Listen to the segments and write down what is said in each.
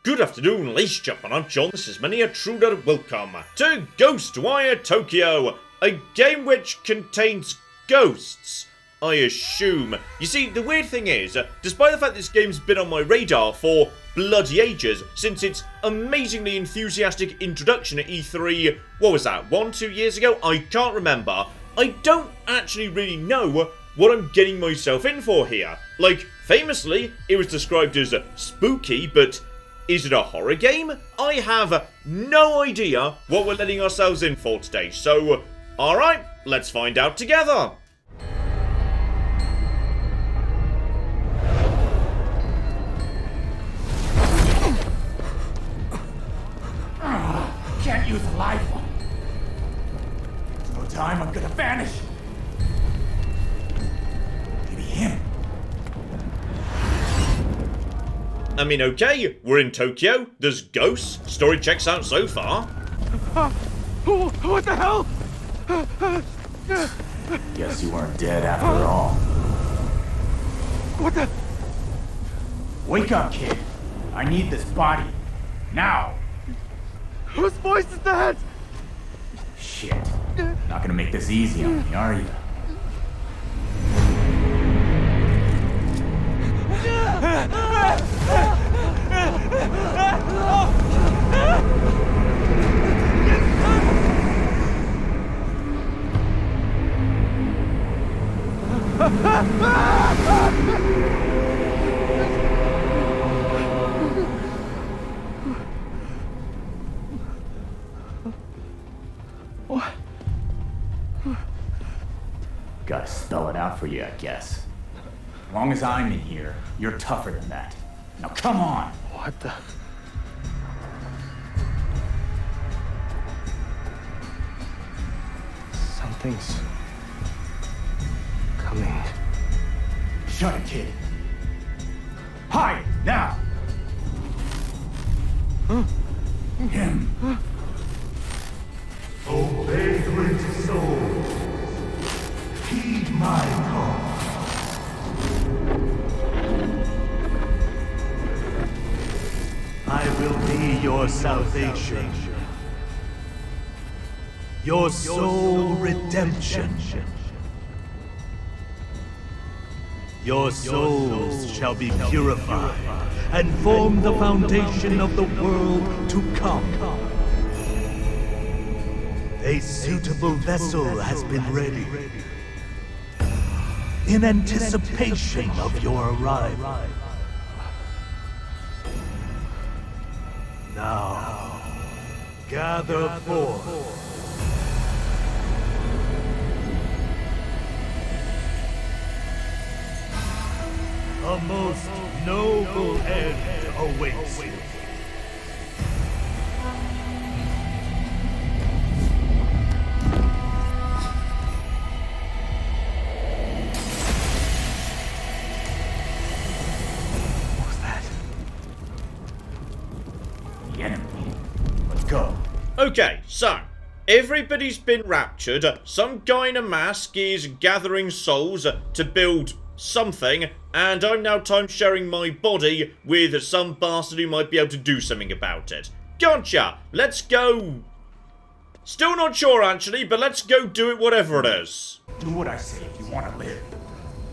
Good afternoon, ladies and gentlemen, I'm John, this is Many a Truder, welcome to Ghostwire Tokyo, a game which contains ghosts, I assume. You see, the weird thing is, despite the fact this game's been on my radar for bloody ages, since its amazingly enthusiastic introduction at E3, what was that, 2 years ago? I can't remember. I don't actually really know what I'm getting myself in for here. Like, famously, it was described as spooky, but is it a horror game? I have no idea what we're letting ourselves in for today, so alright, let's find out together. Can't use a live one. No time, I'm gonna vanish. Maybe him. I mean, okay, we're in Tokyo, there's ghosts, story checks out so far. What the hell? Guess you weren't dead after all. What the? Wake up, kid. I need this body. Now. Whose voice is that? Shit. Not gonna make this easy on me, are you? What? Gotta spell it out for you, I guess. As long as I'm in here, you're tougher than that. Now come on! What the? Something's coming. Shut it, kid. Hide, now! Him. O vagrant soul, heed my call. I will be your salvation, your soul redemption. Your souls shall be purified and form the foundation of the world to come. A suitable vessel has been ready in anticipation of your arrival. Now, gather forth. A most noble end awaits you. What was that? The enemy. Let's go. Okay, so, everybody's been raptured, some guy in a mask is gathering souls to build something, and I'm now time-sharing my body with some bastard who might be able to do something about it. Gotcha! Let's go. Still not sure, actually, but let's go do it whatever it is. Do what I say if you want to live.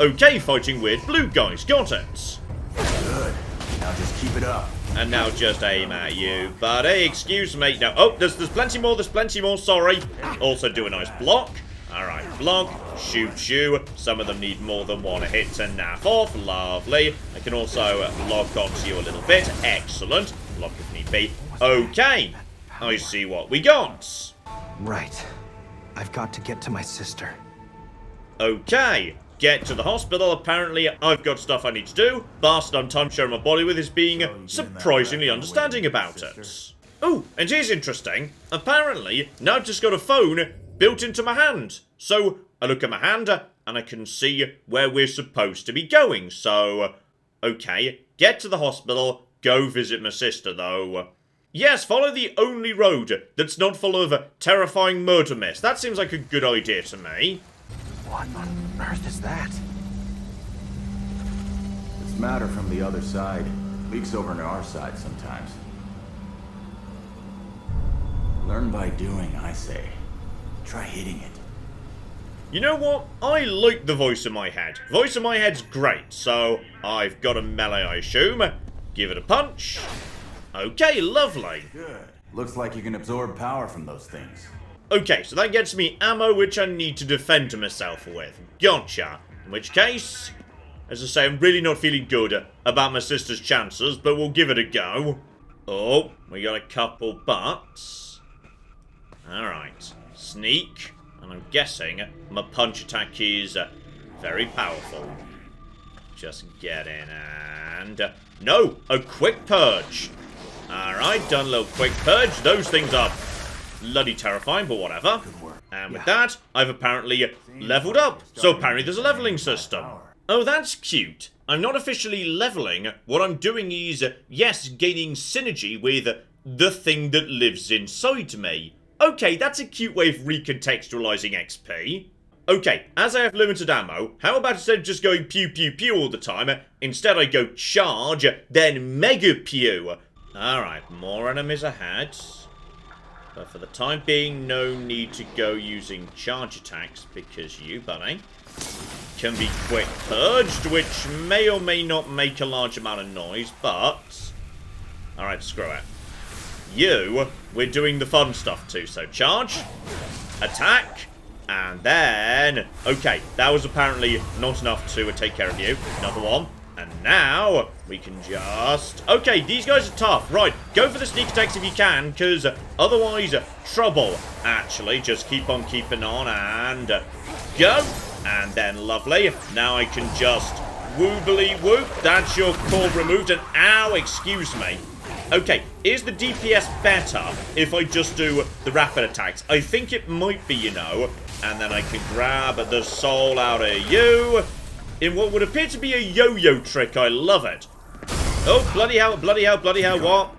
Okay, fighting weird blue guys, got it. Good. Now just keep it up. And now just aim at you, buddy. Excuse me. No, oh, there's plenty more, sorry. Also do a nice block. Alright, block, shoot you. Some of them need more than one hit to naff off. Lovely. I can also lock onto you a little bit. Excellent. Lock if need be. Okay. I see what we got. Right. I've got to get to my sister. Okay. Get to the hospital. Apparently, I've got stuff I need to do. Bastard I'm time sharing my body with is being surprisingly understanding about it. Oh, and here's interesting. Apparently, now I've just got a phone built into my hand. So, I look at my hand, and I can see where we're supposed to be going. So, okay, get to the hospital, go visit my sister, though. Yes, follow the only road that's not full of terrifying murder myths. That seems like a good idea to me. What on earth is that? It's matter from the other side. Leaks over to our side sometimes. Learn by doing, I say. Try hitting it. You know what? I like the voice in my head. Voice in my head's great, so I've got a melee, I assume. Give it a punch. Okay, lovely. Good. Looks like you can absorb power from those things. Okay, so that gets me ammo which I need to defend myself with. Gotcha. In which case, as I say, I'm really not feeling good about my sister's chances, but we'll give it a go. Oh, we got a couple butts. Alright. Sneak. And I'm guessing my punch attack is very powerful. Just get in and... no! A quick purge! Alright, done a little quick purge. Those things are bloody terrifying, but whatever. And with that, I've apparently leveled up. So apparently there's a leveling system. Oh, that's cute. I'm not officially leveling. What I'm doing is, yes, gaining synergy with the thing that lives inside me. Okay, that's a cute way of recontextualizing XP. Okay, as I have limited ammo, how about instead of just going pew pew pew all the time, instead I go charge, then mega pew. Alright, more enemies ahead. But for the time being, no need to go using charge attacks, because you, buddy, can be quick purged, which may or may not make a large amount of noise, but... alright, screw it. You, we're doing the fun stuff too, so charge, attack, and then... okay, that was apparently not enough to take care of you. Another one. And now, we can just... okay, these guys are tough. Right, go for the sneak attacks if you can, because otherwise, trouble. Actually, just keep on keeping on, and go. And then, lovely. Now I can just woobly whoop. That's your core removed, and ow, excuse me. Okay, is the DPS better if I just do the rapid attacks? I think it might be, you know. And then I can grab the soul out of you in what would appear to be a yo-yo trick. I love it. Oh, bloody hell, bloody hell, bloody hell, what?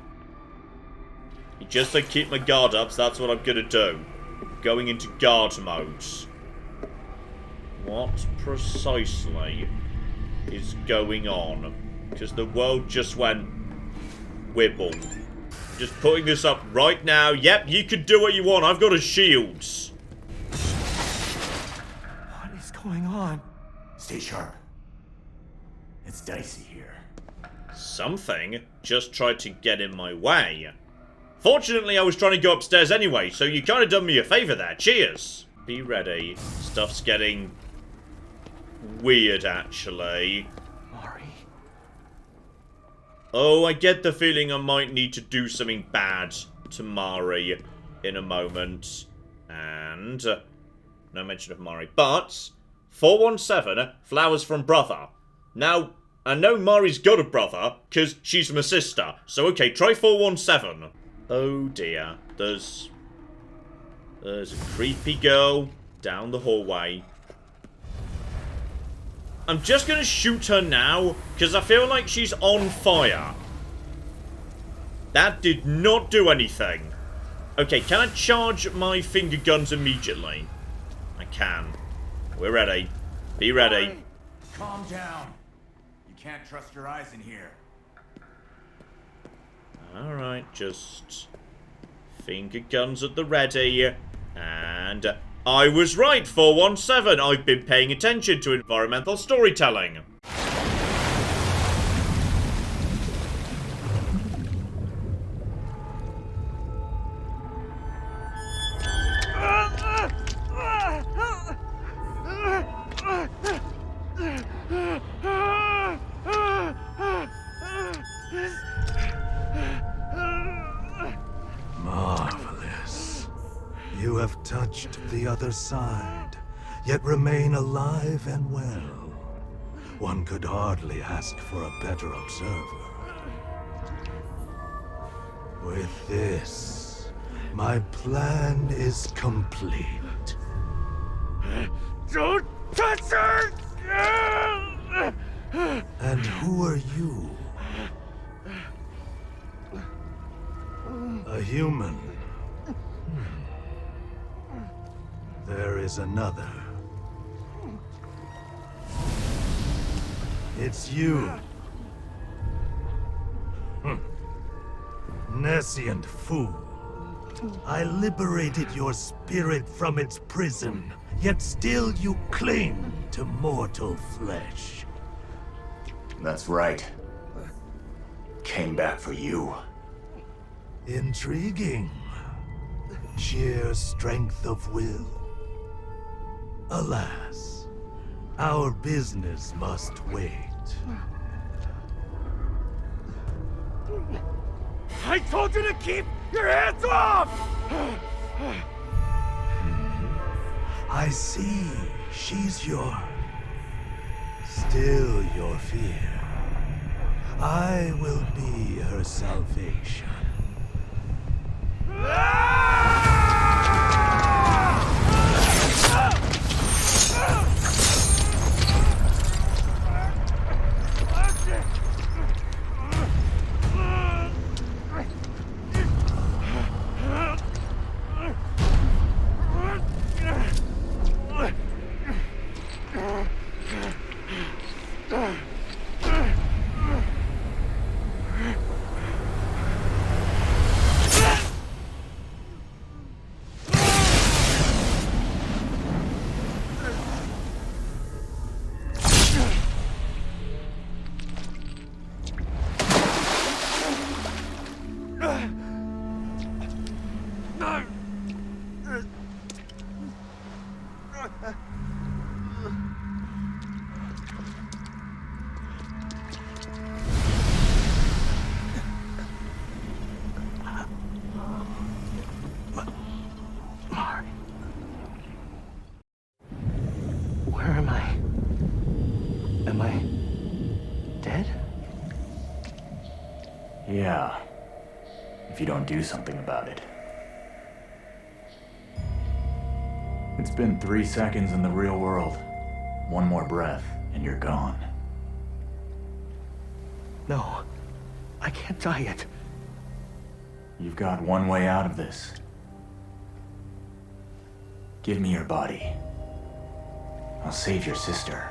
Just to keep my guard up, so that's what I'm going to do. Going into guard mode. What precisely is going on? Because the world just went... wibble. Just putting this up right now. Yep, you can do what you want. I've got a shield. What is going on? Stay sharp. It's dicey here. Something just tried to get in my way. Fortunately, I was trying to go upstairs anyway, so you kind of done me a favor there. Cheers. Be ready. Stuff's getting weird, actually. Mari. Oh, I get the feeling I might need to do something bad to Mari in a moment. And no mention of Mari. But 417, flowers from brother. Now, I know Mari's got a brother, because she's my sister. So, okay, try 417. Oh, dear. There's a creepy girl down the hallway. I'm just going to shoot her now, because I feel like she's on fire. That did not do anything. Okay, can I charge my finger guns immediately? I can. We're ready. Be ready. Calm down. You can't trust your eyes in here. Alright, just... finger guns at the ready. And... I was right, 417. I've been paying attention to environmental storytelling. Marvelous. You have touched the other side, yet remain alive and well. One could hardly ask for a better observer. With this, my plan is complete. Don't touch her! And who are you? A human. There is another. It's you. Nescient fool. I liberated your spirit from its prison, yet still you cling to mortal flesh. That's right. Came back for you. Intriguing. Sheer strength of will. Alas, our business must wait. I told you to keep your hands off! I see. She's your... still your fear. I will be her salvation. Where am I? Am I dead? Yeah. If you don't do something about it. It's been 3 seconds in the real world. One more breath, and you're gone. No, I can't die yet. You've got one way out of this. Give me your body. I'll save your sister.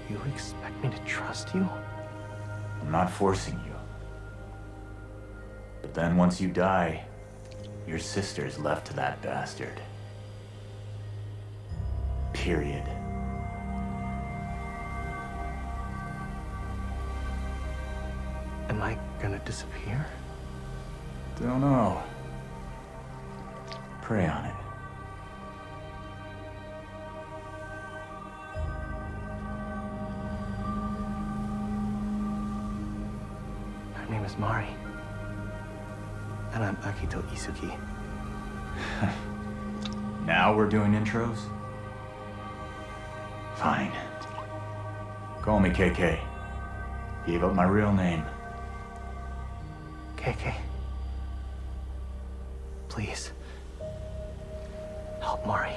You expect me to trust you? I'm not forcing you. But then once you die, your sister's left to that bastard. Period. Am I gonna disappear? Don't know. Pray on it. Her name is Mari. And I'm Akito Isuki. Now we're doing intros? Fine. Call me KK. Gave up my real name. KK. Please. Help Mari.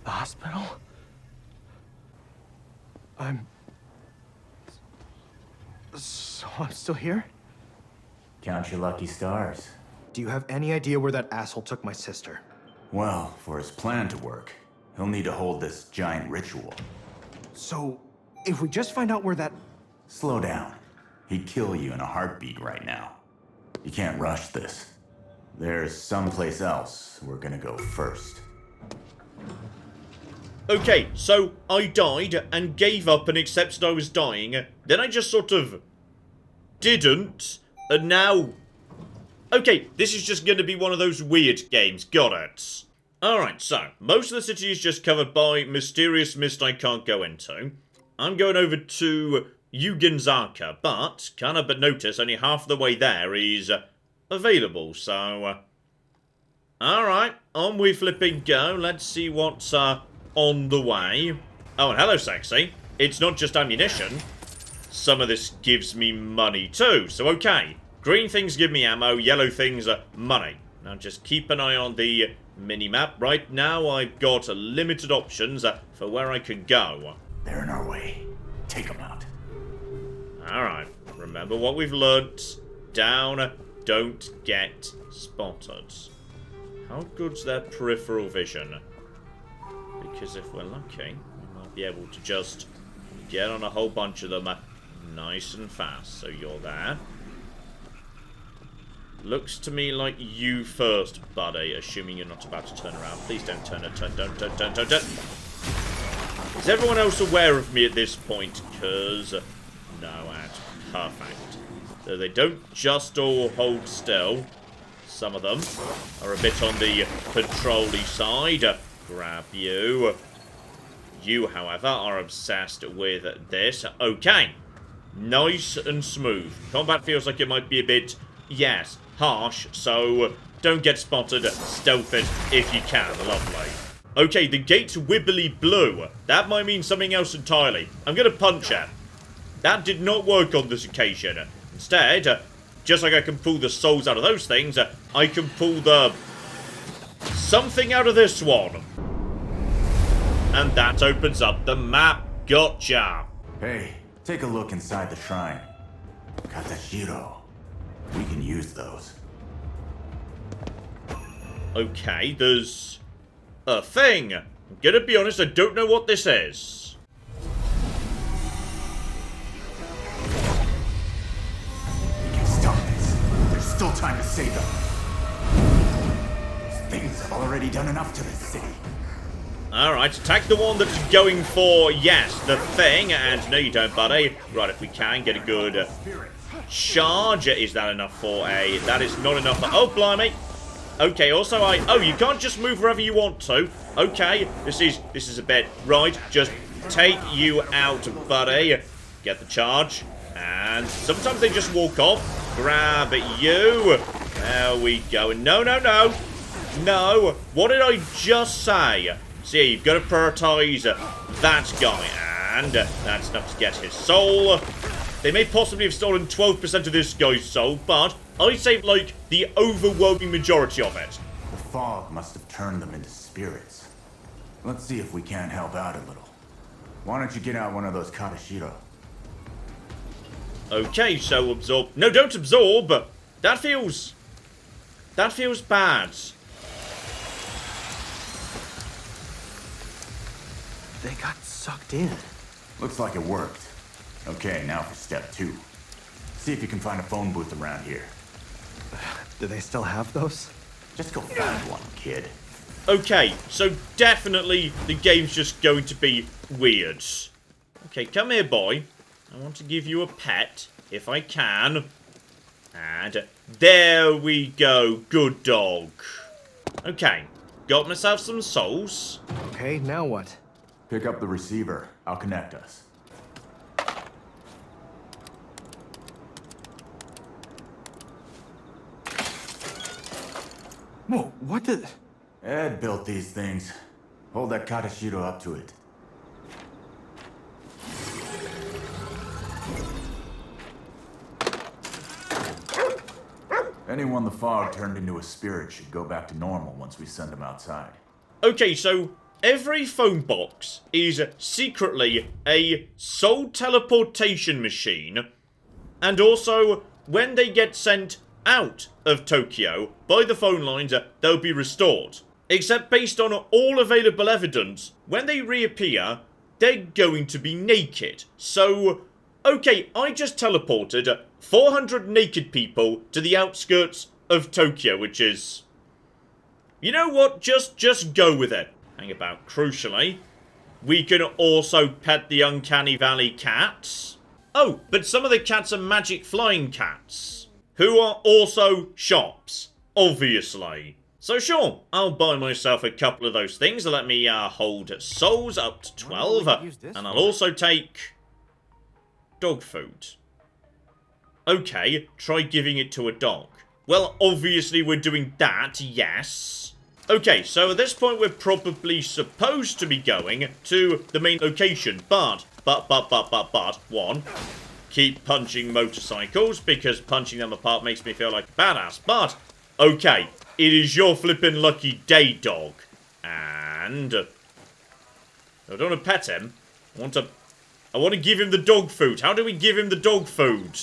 The hospital? So I'm still here? Count your lucky stars. Do you have any idea where that asshole took my sister? Well, for his plan to work, he'll need to hold this giant ritual. So, if we just find out where that... Slow down. He'd kill you in a heartbeat right now. You can't rush this. There's someplace else we're gonna go first. Okay, so I died and gave up and accepted I was dying. Then I just sort of didn't. And now... Okay, this is just going to be one of those weird games. Got it. Alright, so most of the city is just covered by mysterious mist I can't go into. I'm going over to Yugenzaka, but can't help but notice only half the way there is available, so... Alright, on we flipping go. Let's see what's on the way. Oh, and hello, sexy. It's not just ammunition. Some of this gives me money too, so okay. Green things give me ammo, yellow things are money. Now just keep an eye on the Minimap. Right now, I've got limited options for where I could go. They're in our way. Take them out. Alright, remember what we've learnt. Down, don't get spotted. How good's their peripheral vision? Because if we're lucky, we might be able to just get on a whole bunch of them nice and fast. So you're there. Looks to me like you first, buddy, assuming you're not about to turn around. Please don't turn it. Don't. Is everyone else aware of me at this point? Because, no, that's perfect. So they don't just all hold still. Some of them are a bit on the patrol-y side. Grab you. You, however, are obsessed with this. Okay. Nice and smooth. Combat feels like it might be a bit, yes, harsh, so don't get spotted. Stealth it if you can. Lovely. Okay, the gate's wibbly blue. That might mean something else entirely. I'm going to punch it. That did not work on this occasion. Instead, just like I can pull the souls out of those things, I can pull the something out of this one. And that opens up the map. Gotcha. Hey, take a look inside the shrine. Katashiro. We can use those. Okay, there's a thing. I'm gonna be honest, I don't know what this is. We can stop this. There's still time to save them. Those things have already done enough to this city. Alright, attack the one that's going for, yes, the thing. And no, you don't, buddy. Right, if we can get a good charge. Is that enough for a... That is not enough for... Oh, blimey. Okay, also Oh, you can't just move wherever you want to. Okay, this is a bit... Right, just take you out, buddy. Get the charge. And sometimes they just walk off. Grab you. There we go. No. No. What did I just say? See, you've got to prioritise that guy. And that's enough to get his soul. They may possibly have stolen 12% of this guy's soul, but I'd say, like, the overwhelming majority of it. The fog must have turned them into spirits. Let's see if we can't help out a little. Why don't you get out one of those Katashiro? Okay, so absorb... No, don't absorb! That feels bad. They got sucked in. Looks like it worked. Okay, now for step 2. See if you can find a phone booth around here. Do they still have those? Just go find one, kid. Okay, so definitely the game's just going to be weird. Okay, come here, boy. I want to give you a pet, if I can. And there we go. Good dog. Okay, got myself some souls. Okay, now what? Pick up the receiver. I'll connect us. Whoa, what the... Ed built these things. Hold that Katashiro up to it. Anyone the fog turned into a spirit should go back to normal once we send them outside. Okay, so every phone box is secretly a soul teleportation machine. And also, when they get sent out of Tokyo by the phone lines, they'll be restored. Except based on all available evidence, when they reappear, they're going to be naked. So, okay, I just teleported 400 naked people to the outskirts of Tokyo, which is... You know what? Just go with it. Hang about. Crucially, we can also pet the Uncanny Valley cats. Oh, but some of the cats are magic flying cats, who are also shops, obviously. So sure, I'll buy myself a couple of those things to let me hold souls up to 12, and I'll also take dog food. Okay, try giving it to a dog. Well, obviously we're doing that, yes. Okay, so at this point we're probably supposed to be going to the main location, but, one, keep punching motorcycles, because punching them apart makes me feel like a badass, but Okay, it is your flippin' lucky day, dog. And... I don't want to pet him. I want to give him the dog food. How do we give him the dog food?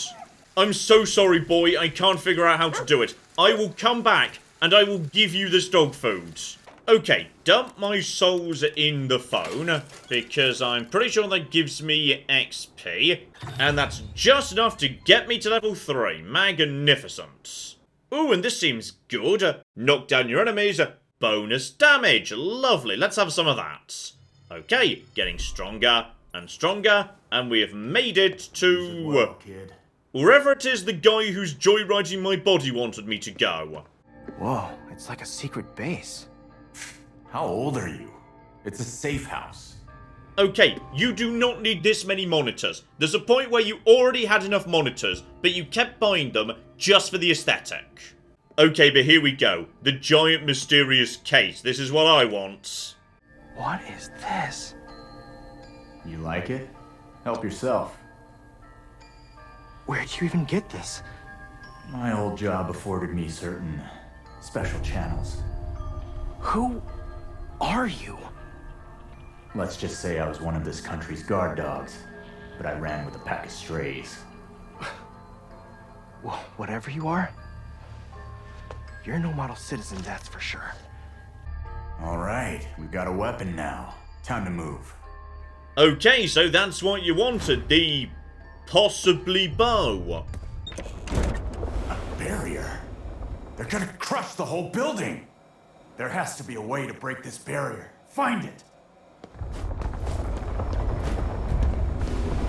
I'm so sorry, boy. I can't figure out how to do it. I will come back, and I will give you this dog food. Okay, dump my souls in the phone, because I'm pretty sure that gives me XP. And that's just enough to get me to level 3. Magnificent. Ooh, and this seems good. Knock down your enemies. Bonus damage. Lovely. Let's have some of that. Okay, getting stronger and stronger. And we have made it to... Well, kid. wherever it is the guy who's joyriding my body wanted me to go. Whoa, it's like a secret base. How old are you? It's a safe house. Okay, you do not need this many monitors. There's a point where you already had enough monitors, but you kept buying them just for the aesthetic. Okay, but here we go. The giant mysterious case. This is what I want. What is this? You like it? Help yourself. Where'd you even get this? My old job afforded me certain special channels. Who are you? Let's just say I was one of this country's guard dogs, but I ran with a pack of strays. Well, whatever you are, you're no model citizen, that's for sure. All right, we've got a weapon now. Time to move. Okay, so that's what you wanted. The possibly bow. A barrier? They're gonna crush the whole building! There has to be a way to break this barrier. Find it!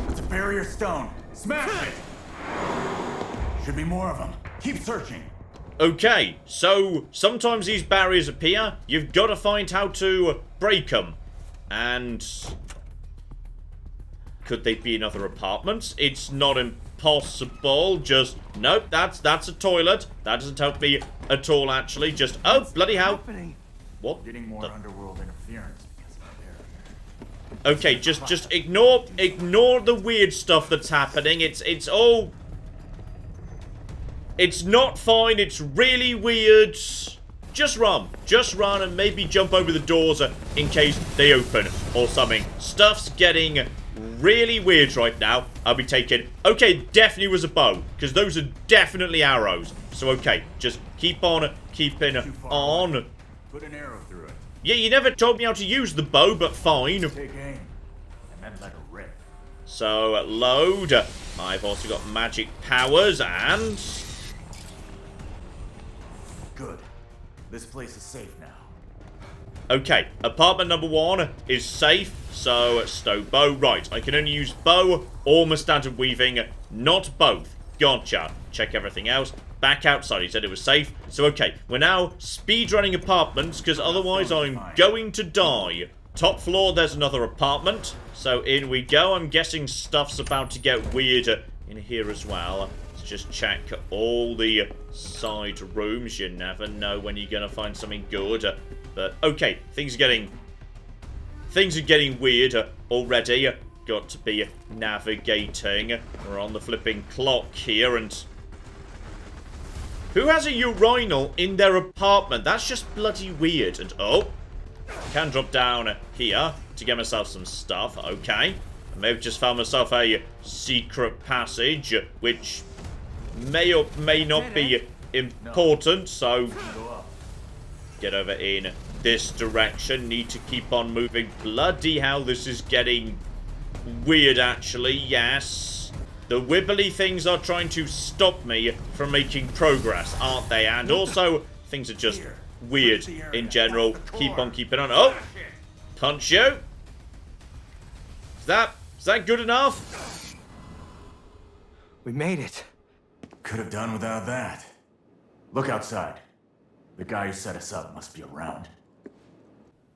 It's a barrier stone. Smash it! Should be more of them. Keep searching. Okay, so sometimes these barriers appear. You've got to find how to break them. And... could they be in other apartments? It's not impossible. Just... nope, that's a toilet. That doesn't help me at all, actually. Just... oh, bloody hell. What? Getting more underworld interference because of the barrier. Okay, just ignore the weird stuff that's happening. It's all... it's not fine. It's really weird. Just run and maybe jump over the doors in case they open or something. Stuff's getting really weird right now. I'll be taking... okay, definitely was a bow, because those are definitely arrows. So, okay, just keep on keeping on. Put an arrow through it. Yeah, you never told me how to use the bow, but fine. Take aim, and then let it rip. So, load. I've also got magic powers, and... good. This place is safe now. okay, apartment number 1 is safe, so stow bow. Right, I can only use bow or my standard weaving, not both. Gotcha. Check everything else. Back outside, he said it was safe. So okay, we're now speedrunning apartments, because otherwise I'm going to die. Top floor, there's another apartment. So in we go. I'm guessing stuff's about to get weird in here as well. Let's just check all the side rooms. You never know when you're going to find something good. But okay, things are getting weird already. Got to be navigating. We're on the flipping clock here, and... who has a urinal in their apartment? That's just bloody weird. And oh, can drop down here to get myself some stuff. Okay, I may have just found myself a secret passage, which may or may not be important. So get over in this direction. Need to keep on moving. Bloody hell, this is getting weird, actually. Yes. The wibbly things are trying to stop me from making progress, aren't they? And also, things are just weird in general. Keep on keeping on. Oh! Punch you! Is that good enough? We made it. Could have done without that. Look outside. The guy who set us up must be around.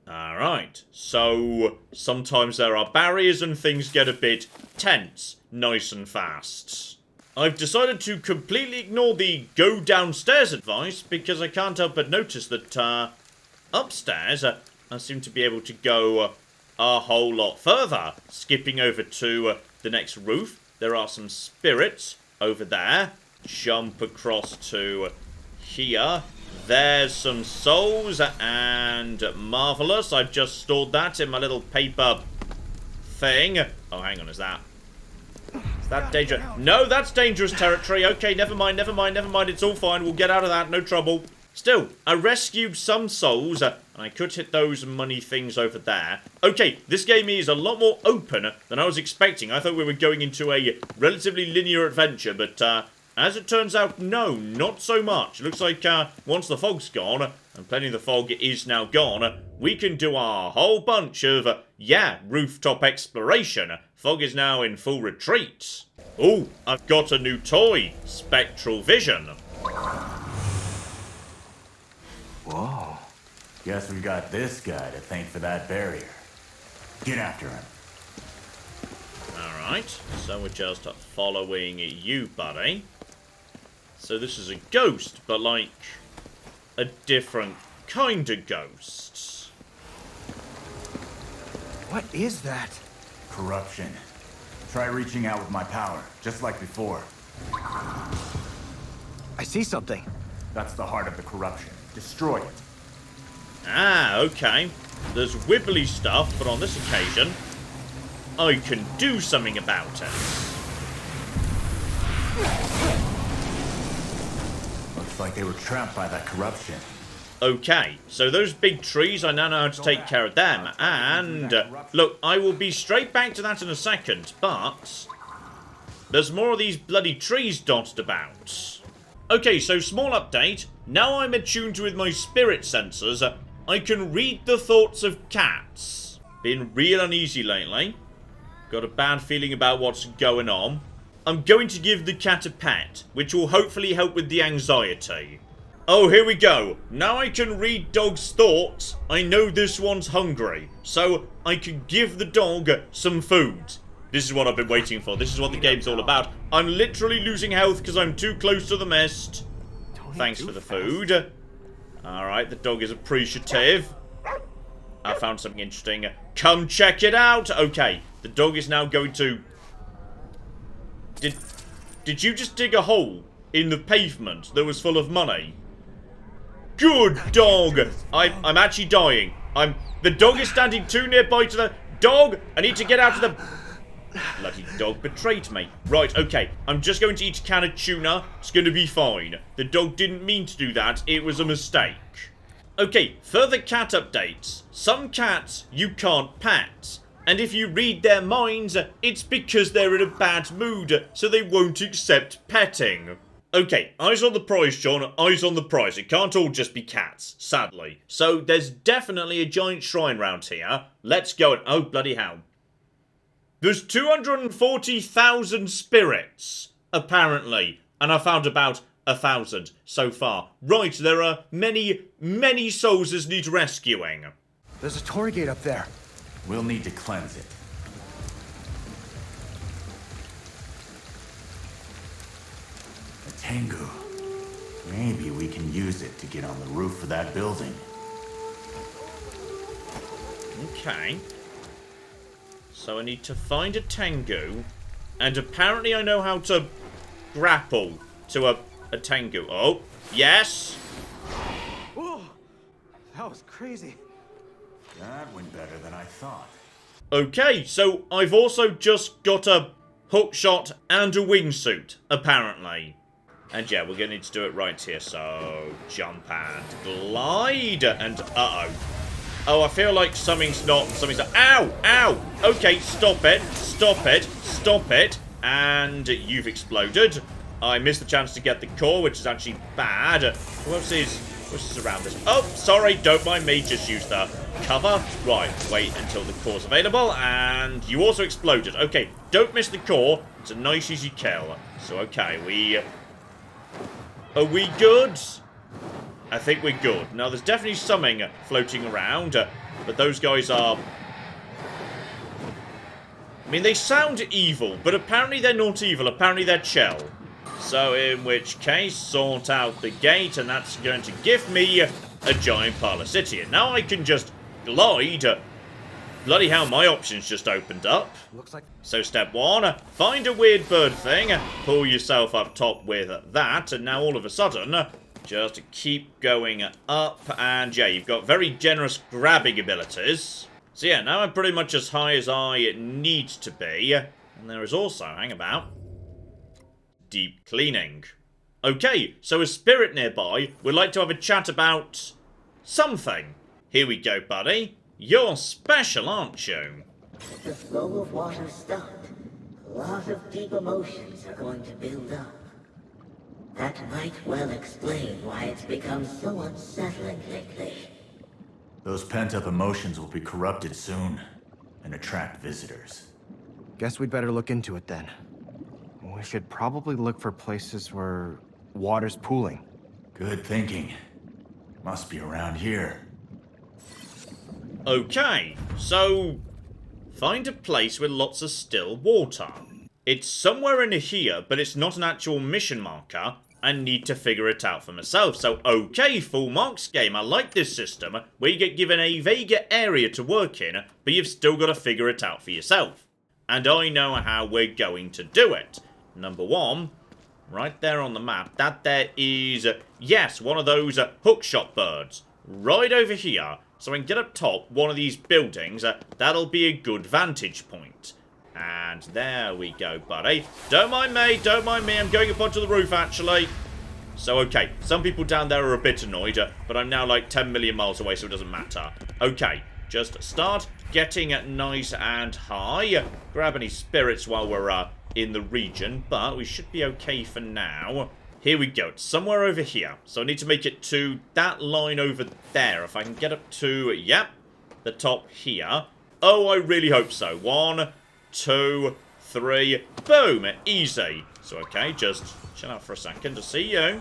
Alright, so sometimes there are barriers and things get a bit tense, nice and fast. I've decided to completely ignore the go downstairs advice because I can't help but notice that upstairs I seem to be able to go a whole lot further. Skipping over to the next roof, there are some spirits over there. Jump across to here. There's some souls, and marvellous. I've just stored that in my little paper thing. Oh, hang on, is that dangerous? No, that's dangerous territory. Okay, never mind, never mind, never mind. It's all fine. We'll get out of that, no trouble. Still, I rescued some souls, and I could hit those money things over there. Okay, this game is a lot more open than I was expecting. I thought we were going into a relatively linear adventure, but as it turns out, no, not so much. It looks like once the fog's gone, and plenty of the fog is now gone, we can do a whole bunch of, rooftop exploration. Fog is now in full retreat. Oh, I've got a new toy, Spectral Vision. Whoa. Guess we got this guy to thank for that barrier. Get after him. Alright, so we're just following you, buddy. So this is a ghost, but like a different kind of ghost. What is that? Corruption. Try reaching out with my power, just like before. I see something. That's the heart of the corruption. Destroy it. Ah, okay. There's wibbly stuff, but on this occasion, I can do something about it. Looks like they were trapped by that corruption. Okay, so those big trees, I now know how to take care of them. And, look, I will be straight back to that in a second, but there's more of these bloody trees dotted about. Okay, so small update. Now I'm attuned with my spirit sensors, I can read the thoughts of cats. Been real uneasy lately. Got a bad feeling about what's going on. I'm going to give the cat a pet, which will hopefully help with the anxiety. Oh, here we go. Now I can read dog's thoughts. I know this one's hungry, so I can give the dog some food. This is what I've been waiting for. This is what the game's all about. I'm literally losing health because I'm too close to the mist. Thanks for the food. Alright, the dog is appreciative. I found something interesting. Come check it out! Okay, the dog is now going to... Did you just dig a hole in the pavement that was full of money? Good dog! I'm actually dying. The dog is standing too nearby to the... Dog! I need to get out of the... Bloody dog betrayed me. Right, okay. I'm just going to eat a can of tuna. It's going to be fine. The dog didn't mean to do that. It was a mistake. Okay, further cat updates. Some cats you can't pet. And if you read their minds, it's because they're in a bad mood, so they won't accept petting. Okay, eyes on the prize, John. Eyes on the prize. It can't all just be cats, sadly. So there's definitely a giant shrine round here. Let's go and... Oh, bloody hell. There's 240,000 spirits, apparently. And I found about 1,000 so far. Right, there are many, many souls that need rescuing. There's a torii gate up there. We'll need to cleanse it. A Tengu. Maybe we can use it to get on the roof of that building. Okay. So I need to find a Tengu, and apparently I know how to grapple to a Tengu. Oh, yes! Whoa! That was crazy. That went better than I thought. Okay, so I've also just got a hookshot and a wingsuit, apparently. And yeah, we're going to need to do it right here. So, jump and glide, and uh-oh. Oh, I feel like something's not... Ow! Ow! Okay, stop it. Stop it. Stop it. And you've exploded. I missed the chance to get the core, which is actually bad. What's around this? Oh, sorry. Don't mind me. Just use the cover. Right. Wait until the core's available. And you also exploded. Okay. Don't miss the core. It's a nice, easy kill. So, okay. Are we good? I think we're good. Now, there's definitely something floating around, but those guys are... I mean, they sound evil, but apparently they're not evil. Apparently they're chill. So, in which case, sort out the gate, and that's going to give me a giant pile of city. And now I can just glide. Bloody hell, my options just opened up. Looks like... So, step one, find a weird bird thing, pull yourself up top with that, and now all of a sudden... Just keep going up, and yeah, you've got very generous grabbing abilities. So yeah, now I'm pretty much as high as I need to be. And there is also, hang about, deep cleaning. Okay, so a spirit nearby would like to have a chat about something. Here we go, buddy. You're special, aren't you? The flow of water stopped. A lot of deep emotions are going to build up. That might well explain why it's become so unsettling lately. Those pent-up emotions will be corrupted soon and attract visitors. Guess we'd better look into it then. We should probably look for places where water's pooling. Good thinking. Must be around here. Okay, so find a place with lots of still water. It's somewhere in here, but it's not an actual mission marker. I need to figure it out for myself. So, okay, full marks game. I like this system where you get given a vague area to work in, but you've still got to figure it out for yourself. And I know how we're going to do it. Number one, right there on the map, that there is, yes, one of those hookshot birds. Right over here. So I can get up top one of these buildings. That'll be a good vantage point. And there we go, buddy. Don't mind me, don't mind me. I'm going up onto the roof, actually. So, okay. Some people down there are a bit annoyed, but I'm now like 10 million miles away, so it doesn't matter. Okay. Just start getting nice and high. Grab any spirits while we're in the region, but we should be okay for now. Here we go. It's somewhere over here. So I need to make it to that line over there. If I can get up to, yep, the top here. Oh, I really hope so. 1, 2, 3, boom, easy. So, okay, just chill out for a second to see you.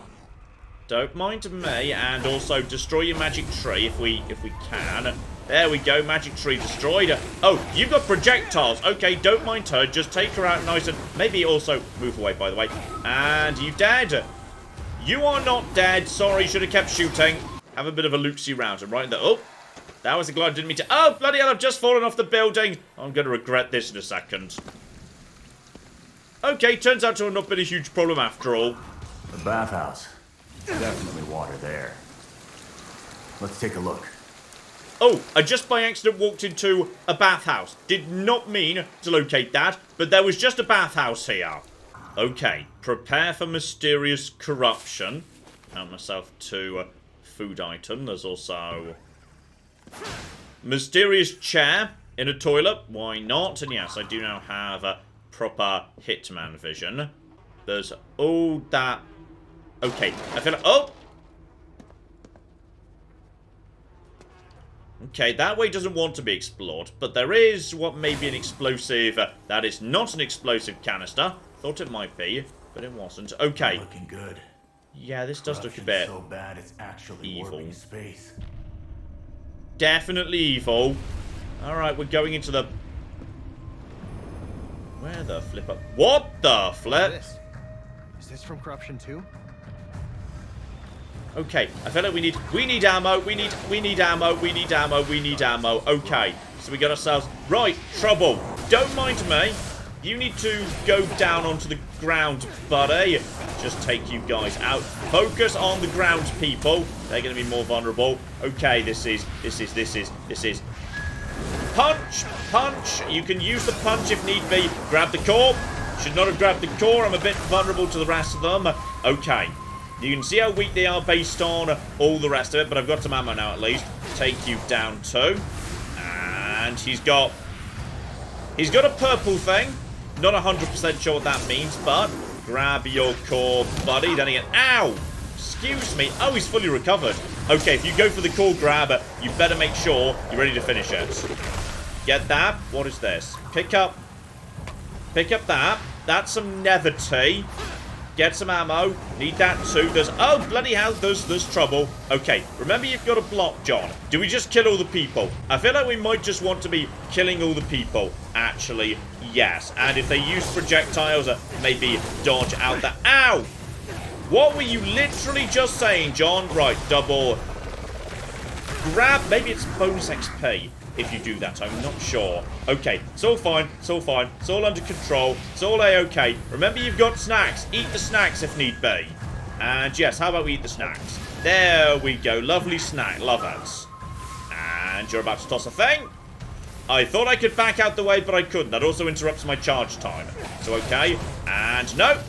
Don't mind me, and also destroy your magic tree if we can. There we go, magic tree destroyed. Oh, you've got projectiles. Okay, don't mind her, just take her out nice and maybe also move away, by the way. And you dead? You are not dead. Sorry, should have kept shooting. Have a bit of a loopsy round and right in the... Oh, that was the glide I didn't mean to... Oh, bloody hell, I've just fallen off the building. I'm going to regret this in a second. Okay, turns out to have not been a huge problem after all. The bathhouse. Definitely water there. Let's take a look. Oh, I just by accident walked into a bathhouse. Did not mean to locate that, but there was just a bathhouse here. Okay, prepare for mysterious corruption. Add myself to food item. There's also mysterious chair in a toilet. Why not? And yes, I do now have a proper hitman vision. There's all that. Okay, I feel like... Oh! Okay, that way doesn't want to be explored, but there is what may be an explosive. That is not an explosive canister. Thought it might be, but it wasn't. Okay. Looking good. Yeah, this does look a bit so bad it's actually evil. warping space. Definitely evil. Alright, we're going into the... Where the flip up? What the flip? Is this from Corruption 2? Okay, I feel like we need ammo, we need ammo, we need ammo. Okay, so we got ourselves... Right, trouble. Don't mind me. You need to go down onto the ground, buddy. Just take you guys out. Focus on the ground, people. They're going to be more vulnerable. Okay, this is. Punch, punch. You can use the punch if need be. Grab the core. Should not have grabbed the core. I'm a bit vulnerable to the rest of them. Okay. You can see how weak they are based on all the rest of it, but I've got some ammo now at least. Take you down too. And he's got a purple thing. Not 100% sure what that means, but grab your core, buddy. Then again, ow! Excuse me. Oh, he's fully recovered. Okay, if you go for the core grab, you better make sure you're ready to finish it. Get that. What is this? Pick up that. That's some nether tea. Get some ammo. Need that too. There's... Oh, bloody hell. There's trouble. Okay. Remember you've got a block, John. Do we just kill all the people? I feel like we might just want to be killing all the people. Actually, yes. And if they use projectiles, maybe dodge out the... Ow! What were you literally just saying, John? Right. Double... Grab... Maybe it's bonus XP if you do that. I'm not sure. Okay, it's all fine. It's all fine. It's all under control. It's all A-okay. Remember, you've got snacks. Eat the snacks if need be. And yes, how about we eat the snacks? There we go. Lovely snack. Lovers. And you're about to toss a thing. I thought I could back out the way, but I couldn't. That also interrupts my charge time. So, okay. And no.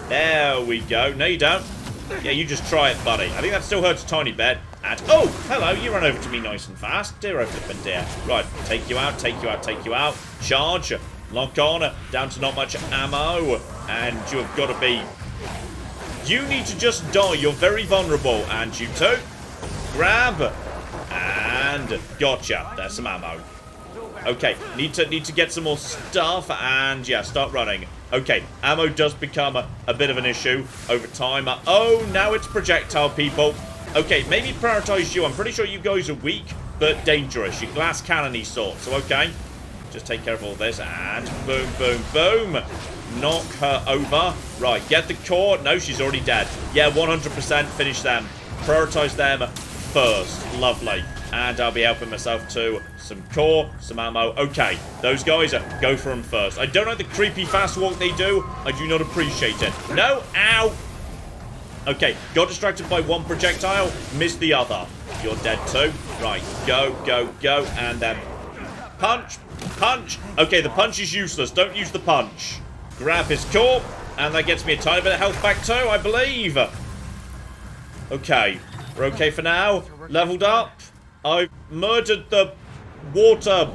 There we go. No, you don't. Yeah, you just try it, buddy. I think that still hurts a tiny bit. And, oh, hello. You run over to me nice and fast. Dear, oh, flippin' dear. Right, take you out, take you out, take you out. Charge. Lock on. Down to not much ammo. And you have got to be... You need to just die. You're very vulnerable. And you too. Grab. And gotcha. There's some ammo. Okay, need to get some more stuff, and yeah, start running. Okay, ammo does become a bit of an issue over time. Oh, now it's projectile people. Okay, maybe prioritize you. I'm pretty sure you guys are weak, but dangerous. You're glass cannon-y sort, so okay. Just take care of all this, and boom, boom, boom. Knock her over. Right, get the core. No, she's already dead. Yeah, 100% finish them. Prioritize them first. Lovely. And I'll be helping myself to some core, some ammo. Okay, those guys, go for them first. I don't like the creepy fast walk they do. I do not appreciate it. No, ow. Okay, got distracted by one projectile, missed the other. You're dead too. Right, go, go, go, and then punch, punch. Okay, the punch is useless. Don't use the punch. Grab his core, and that gets me a tiny bit of health back too, I believe. Okay, we're okay for now. Leveled up. I murdered the water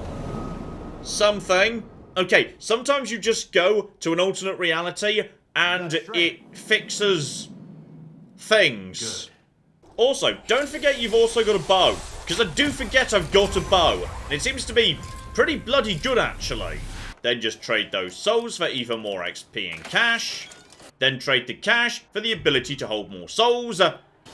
something. Okay, sometimes you just go to an alternate reality and it fixes things. Good. Also, don't forget you've also got a bow. Because I do forget I've got a bow. And it seems to be pretty bloody good, actually. Then just trade those souls for even more XP and cash. Then trade the cash for the ability to hold more souls.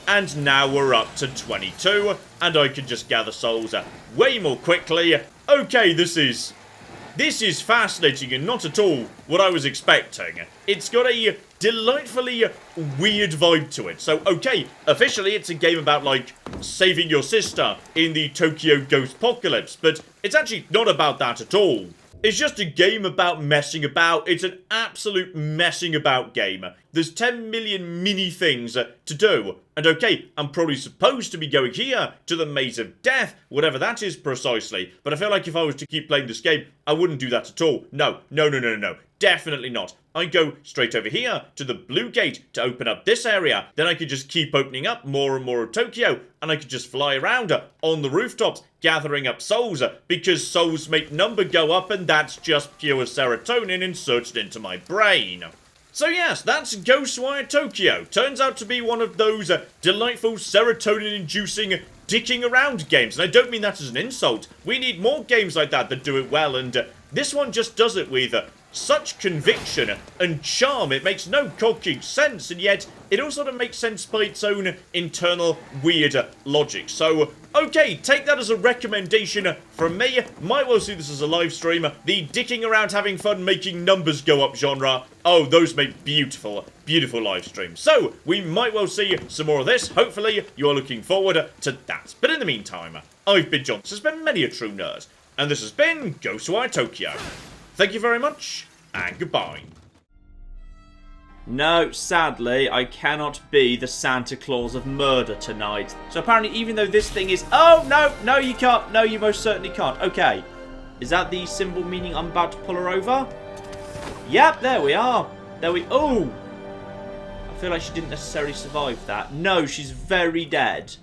And now we're up to 22, and I can just gather souls way more quickly. Okay, this is fascinating and not at all what I was expecting. It's got a delightfully weird vibe to it. So, okay, officially it's a game about, like, saving your sister in the Tokyo Ghostpocalypse, but it's actually not about that at all. It's just a game about messing about. It's an absolute messing about game. There's 10 million mini things to do. And okay, I'm probably supposed to be going here to the Maze of Death, whatever that is precisely. But I feel like if I was to keep playing this game, I wouldn't do that at all. No, no, no, no, no. Definitely not. I go straight over here to the blue gate to open up this area. Then I could just keep opening up more and more of Tokyo. And I could just fly around on the rooftops, gathering up souls. Because souls make number go up, and that's just pure serotonin inserted into my brain. So yes, that's Ghostwire Tokyo. Turns out to be one of those delightful serotonin-inducing dicking around games. And I don't mean that as an insult. We need more games like that do it well, and this one just does it with such conviction and charm. It makes no cocking sense, and yet it all sort of makes sense by its own internal weird logic. So, okay, take that as a recommendation from me. Might well see this as a live stream. The dicking around, having fun, making numbers go up genre. Oh, those make beautiful, beautiful live streams. So, we might well see some more of this. Hopefully, you're looking forward to that. But in the meantime, I've been John. This has been Many a True Nerd, and this has been Ghostwire Tokyo. Thank you very much, and goodbye. No, sadly, I cannot be the Santa Claus of murder tonight. So apparently, even though this thing is... Oh, no, no, you can't. No, you most certainly can't. Okay. Is that the symbol meaning I'm about to pull her over? Yep, there we are. There we... Oh! I feel like she didn't necessarily survive that. No, she's very dead.